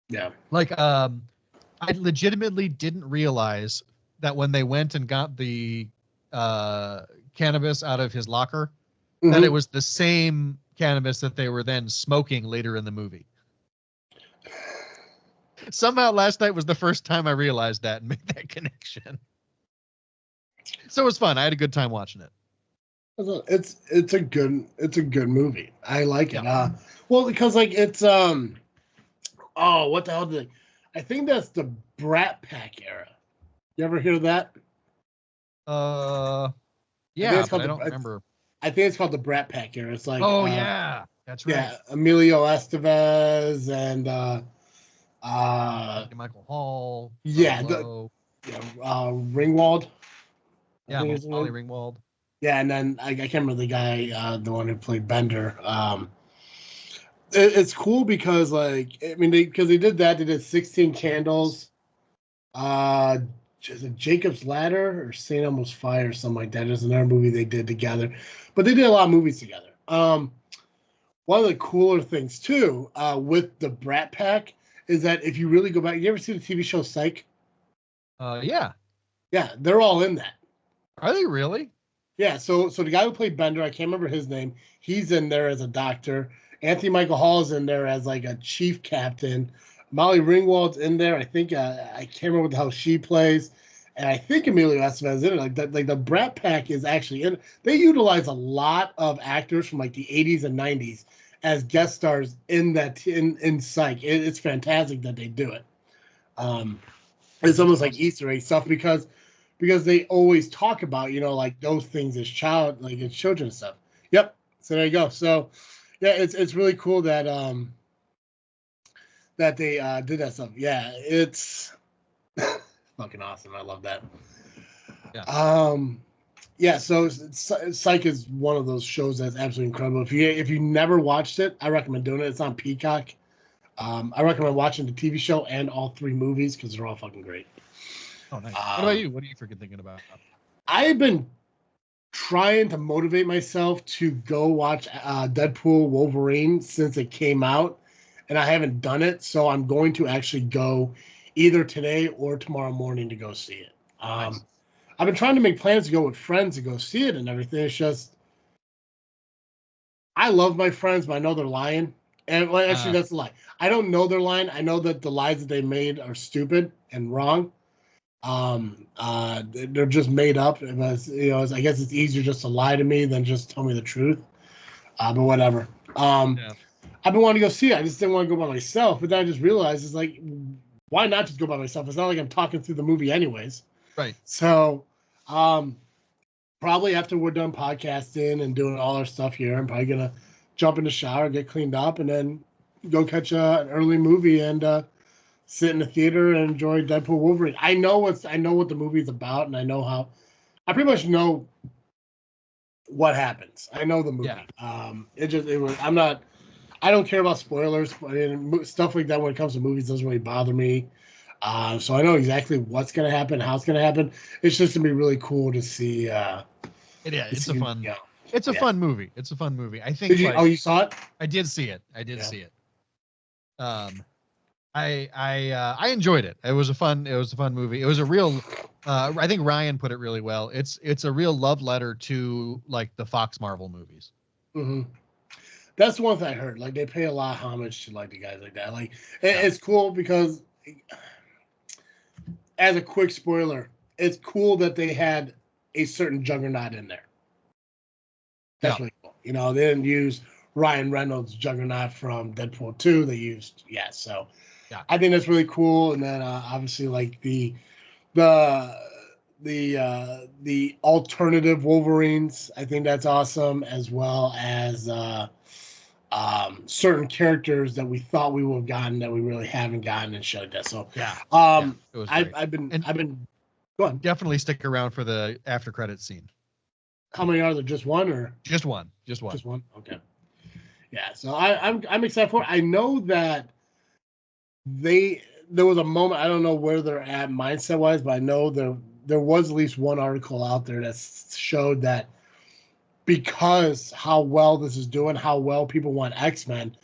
Yeah. Like, I legitimately didn't realize that when they went and got the cannabis out of his locker, that it was the same cannabis that they were then smoking later in the movie. Somehow last night was the first time I realized that and made that connection. So it was fun. I had a good time watching it. It's a good movie. I like it. Well, because like it's what the hell I think that's the Brat Pack era. You ever hear that? Yeah, but I don't remember. I think it's called the Brat Pack era. It's like yeah, that's right. Yeah, Emilio Estevez and Michael Hall. Ringwald. Yeah, Molly Ringwald. Yeah, and then I can't remember the guy, the one who played Bender. It's cool because like because they did that. They did 16 Candles, Jacob's Ladder or St. Elmo's Fire or something like that. There's another movie they did together, but they did a lot of movies together. One of the cooler things too, with the Brat Pack is that if you really go back, you ever see the TV show Psych? Yeah, they're all in that. Are they really? Yeah, so the guy who played Bender, I can't remember his name. He's in there as a doctor. Anthony Michael Hall is in there as like a chief captain. Molly Ringwald's in there. I think I can't remember what the hell she plays, and I think Emilio Estevez is in it. Like the Brat Pack is actually in. They utilize a lot of actors from like the 80s and 90s as guest stars in that in Psych. It's fantastic that they do it. It's almost like Easter egg stuff because they always talk about, like those things as as children and stuff. Yep. So there you go. So yeah, it's really cool that that they did that stuff. Yeah, it's fucking awesome. I love that. Yeah. So Psych is one of those shows that's absolutely incredible. If you never watched it, I recommend doing it. It's on Peacock. I recommend watching the TV show and all 3 movies because they're all fucking great. Oh, nice. What about you? What are you freaking thinking about? I've been trying to motivate myself to go watch Deadpool Wolverine since it came out, and I haven't done it. So I'm going to actually go either today or tomorrow morning to go see it. Nice. I've been trying to make plans to go with friends to go see it and everything. It's just I love my friends, but I know they're lying. And well, actually, that's a lie. I don't know they're lying. I know that the lies that they made are stupid and wrong. They're just made up. I guess it's easier just to lie to me than just tell me the truth. But whatever. I've been wanting to go see it. I just didn't want to go by myself. But then I just realized it's like, why not just go by myself? It's not like I'm talking through the movie anyways. Right. So, probably after we're done podcasting and doing all our stuff here, I'm probably gonna jump in the shower, get cleaned up, and then go catch an early movie and sit in the theater and enjoy Deadpool Wolverine. I know what the movie's about, and I pretty much know what happens. I know the movie. I don't care about spoilers. I mean, stuff like that when it comes to movies doesn't really bother me. So I know exactly what's going to happen, how it's going to happen. It's just going to be really cool to see. Yeah, it's a fun. Yeah. It's a Yeah. fun movie. It's a fun movie. I think. Did you? Like, Oh, you saw it? I did see it. I did Yeah. see it. I enjoyed it. It was a fun movie. It was a real. I think Ryan put it really well. It's a real love letter to like the Fox Marvel movies. Mm-hmm. That's the one thing I heard. Like they pay a lot of homage to like the guys like that. Like Yeah. it's cool because, as a quick spoiler, it's cool that they had a certain Juggernaut in there. That's really cool. You know, they didn't use Ryan Reynolds' Juggernaut from Deadpool 2. They used So Yeah. I think that's really cool. And then obviously like the the alternative Wolverines, I think that's awesome, as well as certain characters that we thought we would have gotten that we really haven't gotten and showed that. So it was great. I've been go on. Definitely stick around for the after credit scene. How many are there? Just one or Just one. Just one. Okay. Yeah, so I'm excited for it. I know that there was a moment, I don't know where they're at mindset wise, but I know there was at least one article out there that showed that because how well this is doing, how well people want X-Men,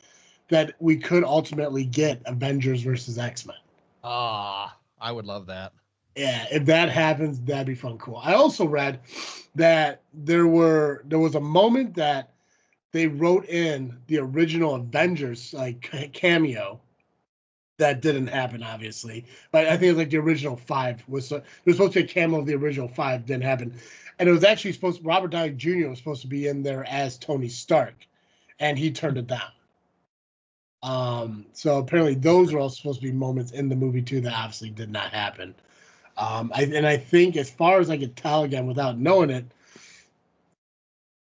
that we could ultimately get Avengers versus X-Men. I would love that. Yeah, if that happens, that'd be fun. Cool. I also read that there was a moment that they wrote in the original Avengers like cameo that didn't happen, obviously. But I think it's like the original 5 was there was supposed to be a cameo of the original 5, didn't happen, and it was actually Robert Downey Jr. was supposed to be in there as Tony Stark, and he turned it down. So apparently those are all supposed to be moments in the movie too that obviously did not happen. I think, as far as I could tell, again without knowing it,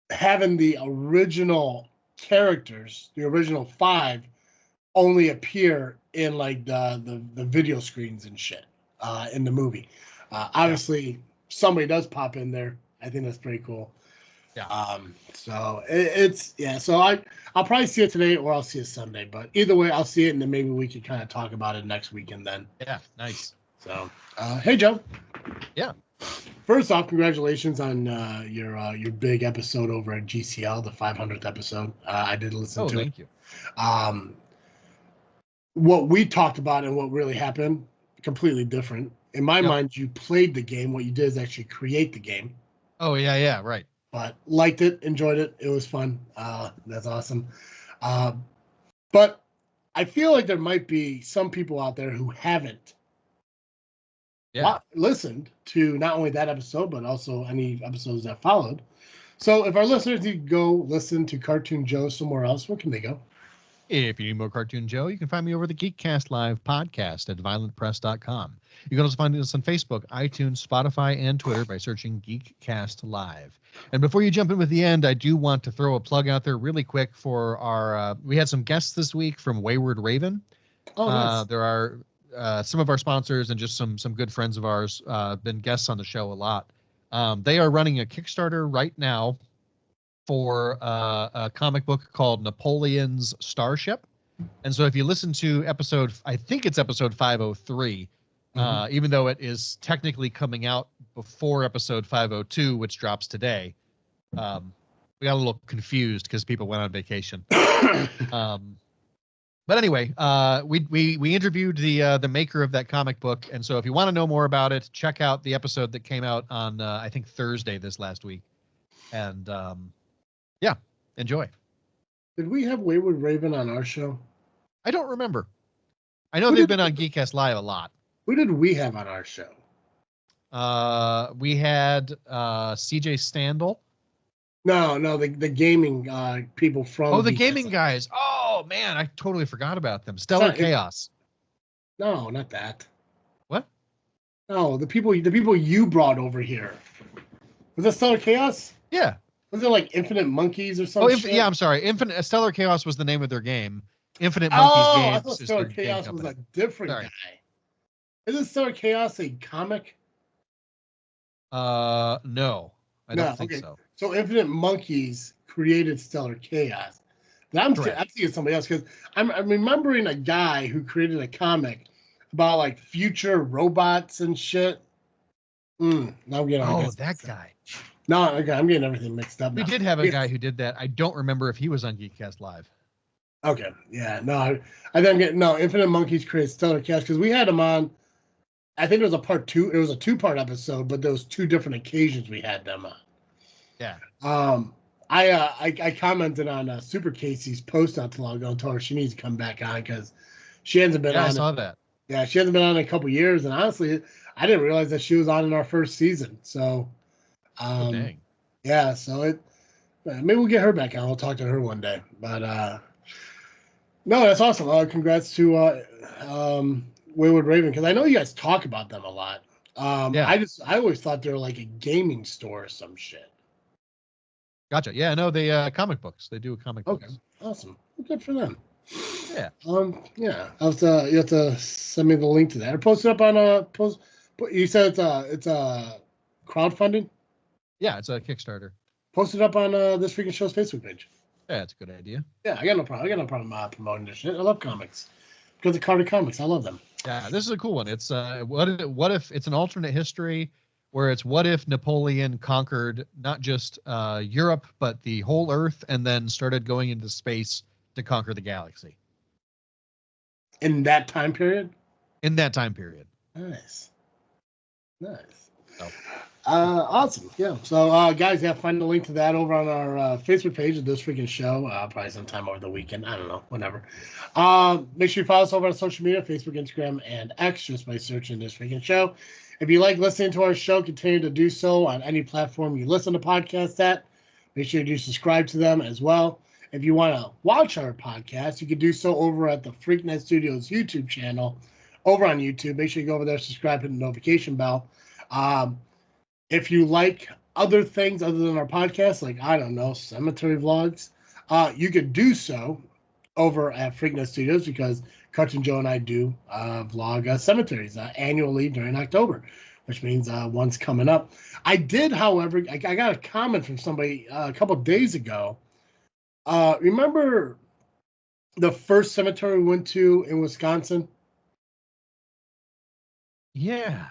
having the original characters, the original 5, only appear in like the video screens and shit in the movie. Obviously, somebody does pop in there. I think that's pretty cool. Yeah. So it's So I'll probably see it today or I'll see it Sunday. But either way, I'll see it and then maybe we can kind of talk about it next weekend then. Yeah. Nice. So hey Joe. Yeah. First off, congratulations on your big episode over at GCL, the 500th episode. I did listen to it. Thank you. What we talked about and what really happened, completely different. In my mind, you played the game. What you did is actually create the game. Oh, yeah, right. But liked it, enjoyed it. It was fun. That's awesome. But I feel like there might be some people out there who haven't listened to not only that episode, but also any episodes that followed. So if our listeners need to go listen to Cartoon Joe somewhere else, where can they go? If you need more Cartoon Joe, you can find me over the Geekcast Live podcast at violentpress.com. You can also find us on Facebook, iTunes, Spotify, and Twitter by searching Geekcast Live. And before you jump in with the end, I do want to throw a plug out there really quick for our we had some guests this week from Wayward Raven. Oh, nice. There are some of our sponsors and just some good friends of ours been guests on the show a lot. They are running a Kickstarter right now for a comic book called Napoleon's Starship. And so if you listen to I think it's episode 503, even though it is technically coming out before episode 502, which drops today, we got a little confused because people went on vacation. But anyway, we interviewed the maker of that comic book, and so if you want to know more about it, check out the episode that came out on I think Thursday this last week, and enjoy. Did we have Wayward Raven on our show? I don't remember. I know they've been on Geekcast Live a lot. Who did we have on our show? We had CJ Standel. No, the gaming people from. Oh, the gaming guys. Oh man, I totally forgot about them. Stellar Chaos. No, not that. What? No, the people you brought over here. Was that Stellar Chaos? Yeah. Was it like Infinite Monkeys or something? Yeah, I'm sorry. Stellar Chaos was the name of their game. Infinite Monkeys Games. I thought Stellar Chaos was a different guy. Isn't Stellar Chaos a comic? No, I don't think so. So Infinite Monkeys created Stellar Chaos. I'm thinking somebody else because I'm remembering a guy who created a comic about like future robots and shit. Now I'm getting all Oh, guys that mixed up. guy. No, okay, I'm getting everything mixed up We now. did have a Yes. guy who did that. I don't remember if he was on Geekcast Live. Okay, yeah, no, I think I'm getting no Infinite Monkeys create Stellar Cast because we had him on. I think it was a part two. It was a 2-part episode, but there was 2 different occasions we had them on. Yeah. I commented on Super Casey's post not too long ago and told her she needs to come back on because she hasn't been Yeah, I on. saw that. Yeah, she hasn't been on in a couple years, and honestly, I didn't realize that she was on in our first season. So, Oh, dang. yeah, so maybe we'll get her back on. We'll talk to her one day. But no, that's awesome. Congrats to Wayward Raven because I know you guys talk about them a lot. Yeah. I always thought they were like a gaming store or some shit. Gotcha. Yeah, no, they comic books. They do comic Okay, books. awesome. Well, good for them. Yeah. Yeah. You have to send me the link to that or post it up on a post. You said it's a crowdfunding. Yeah, it's a Kickstarter. Post it up on this freaking show's Facebook page. Yeah, it's a good idea. Yeah, I got no problem. I got no problem promoting this shit. I love comics because of Carter Comics. I love them. Yeah, this is a cool one. It's what if it's an alternate history where it's what if Napoleon conquered not just Europe but the whole Earth and then started going into space to conquer the galaxy In that time period. in that time period. Nice. Nice. So, Awesome. Yeah. So, guys, yeah, find the link to that over on our Facebook page of this freaking show. Probably sometime over the weekend. I don't know. Whenever. Make sure you follow us over on social media: Facebook, Instagram, and X, just by searching this freaking show. If you like listening to our show, continue to do so on any platform you listen to podcasts at. Make sure you do subscribe to them as well. If you want to watch our podcast, you can do so over at the Freaknet Studios YouTube channel over on YouTube. Make sure you go over there, subscribe, hit the notification bell. If you like other things other than our podcast, like, I don't know, cemetery vlogs, you could do so over at Freaknet Studios because Cartoon Joe and I do vlog cemeteries annually during October, which means one's coming up. I did, however, I got a comment from somebody a couple days ago. Remember the first cemetery we went to in Wisconsin? yeah.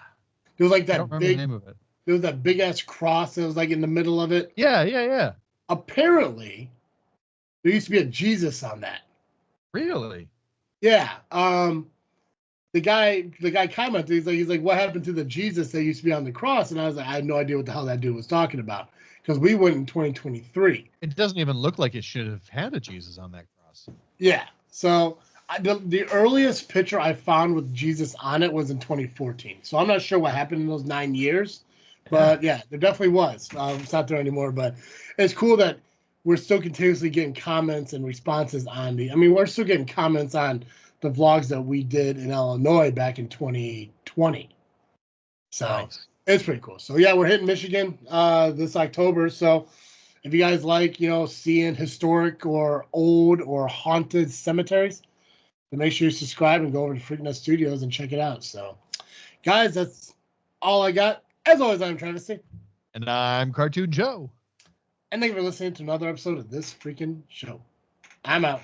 It was like I don't that remember the big, name of it. there was that big ass cross that was like in the middle of it. Yeah. Apparently, there used to be a Jesus on that. Really? Yeah. The guy commented, he's like, what happened to the Jesus that used to be on the cross? And I was like, I had no idea what the hell that dude was talking about. Because we went in 2023. It doesn't even look like it should have had a Jesus on that cross. Yeah. So the earliest picture I found with Jesus on it was in 2014. So I'm not sure what happened in those 9 years. But yeah, there definitely was. It's not there anymore. But it's cool that we're still continuously getting comments and responses on we're still getting comments on the vlogs that we did in Illinois back in 2020. So Nice. it's pretty cool. So yeah, we're hitting Michigan this October. So if you guys like, seeing historic or old or haunted cemeteries, then make sure you subscribe and go over to Freaknet Studios and check it out. So, guys, that's all I got. As always, I'm Travis, And I'm Cartoon Joe. and thank you for listening to another episode of this freaking show. I'm out.